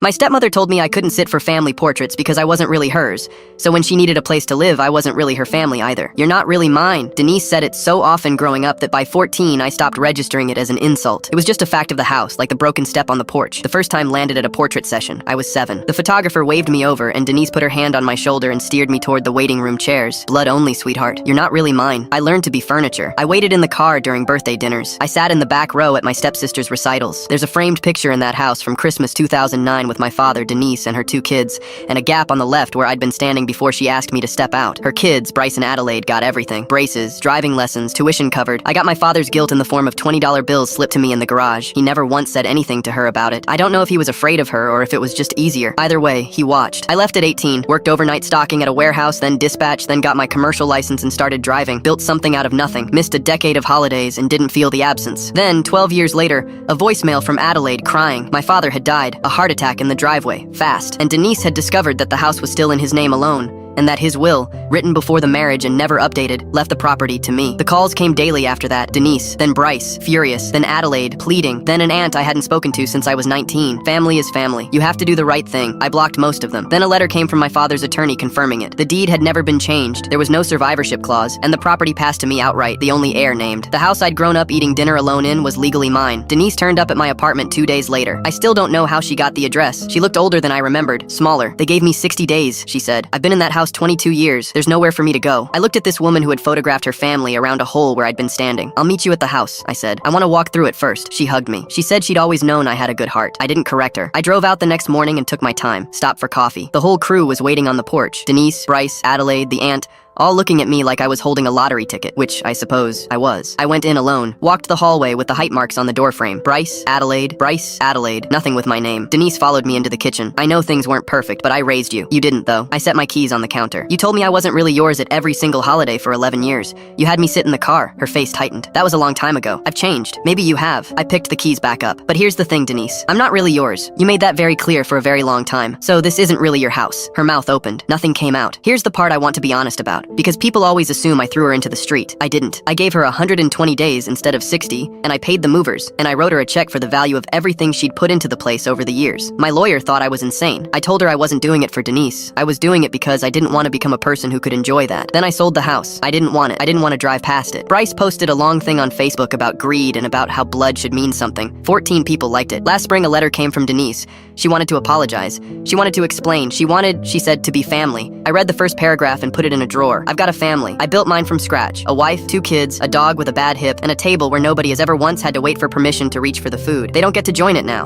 My stepmother told me I couldn't sit for family portraits because I wasn't really hers, so when she needed a place to live, I wasn't really her family either. You're not really mine. Denise said it so often growing up that by 14, I stopped registering it as an insult. It was just a fact of the house, like the broken step on the porch. The first time landed at a portrait session. I was 7. The photographer waved me over, and Denise put her hand on my shoulder and steered me toward the waiting room chairs. Blood only, sweetheart. You're not really mine. I learned to be furniture. I waited in the car during birthday dinners. I sat in the back row at my stepsister's recitals. There's a framed picture in that house from Christmas 2009 with my father, Denise, and her 2 kids, and a gap on the left where I'd been standing before she asked me to step out. Her kids, Bryce and Adelaide, got everything. Braces, driving lessons, tuition covered. I got my father's guilt in the form of $20 bills slipped to me in the garage. He never once said anything to her about it. I don't know if he was afraid of her or if it was just easier. Either way, he watched. I left at 18, worked overnight stocking at a warehouse, then dispatched, then got my commercial license and started driving. Built something out of nothing. Missed a decade of holidays and didn't feel the absence. Then, 12 years later, a voicemail from Adelaide crying. My father had died. A heart attack in the driveway. Fast. And Denise had discovered that the house was still in his name alone, and that his will, written before the marriage and never updated, left the property to me. The calls came daily after that. Denise, then Bryce, furious, then Adelaide, pleading, then an aunt I hadn't spoken to since I was 19. Family is family. You have to do the right thing. I blocked most of them. Then a letter came from my father's attorney confirming it. The deed had never been changed. There was no survivorship clause, and the property passed to me outright, the only heir named. The house I'd grown up eating dinner alone in was legally mine. Denise turned up at my apartment 2 days later. I still don't know how she got the address. She looked older than I remembered, smaller. They gave me 60 days, she said. I've been in that house 22 years. There's nowhere for me to go. I looked at this woman who had photographed her family around a hole where I'd been standing. I'll meet you at the house, I said. I want to walk through it first. She hugged me. She said she'd always known I had a good heart. I didn't correct her. I drove out the next morning and took my time. Stopped for coffee. The whole crew was waiting on the porch. Denise, Bryce, Adelaide, the aunt, all looking at me like I was holding a lottery ticket, which I suppose I was. I went in alone, walked the hallway with the height marks on the doorframe. Bryce, Adelaide, nothing with my name. Denise followed me into the kitchen. I know things weren't perfect, but I raised you. You didn't, though. I set my keys on the counter. You told me I wasn't really yours at every single holiday for 11 years. You had me sit in the car. Her face tightened. That was a long time ago. I've changed. Maybe you have. I picked the keys back up. But here's the thing, Denise. I'm not really yours. You made that very clear for a very long time. So this isn't really your house. Her mouth opened. Nothing came out. Here's the part I want to be honest about, because people always assume I threw her into the street. I didn't. I gave her 120 days instead of 60, and I paid the movers, and I wrote her a check for the value of everything she'd put into the place over the years. My lawyer thought I was insane. I told her I wasn't doing it for Denise. I was doing it because I didn't want to become a person who could enjoy that. Then I sold the house. I didn't want it. I didn't want to drive past it. Bryce posted a long thing on Facebook about greed and about how blood should mean something. 14 people liked it. Last spring, a letter came from Denise. She wanted to apologize. She wanted to explain. She said, to be family. I read the first paragraph and put it in a drawer. I've got a family. I built mine from scratch. A wife, 2 kids, a dog with a bad hip, and a table where nobody has ever once had to wait for permission to reach for the food. They don't get to join it now.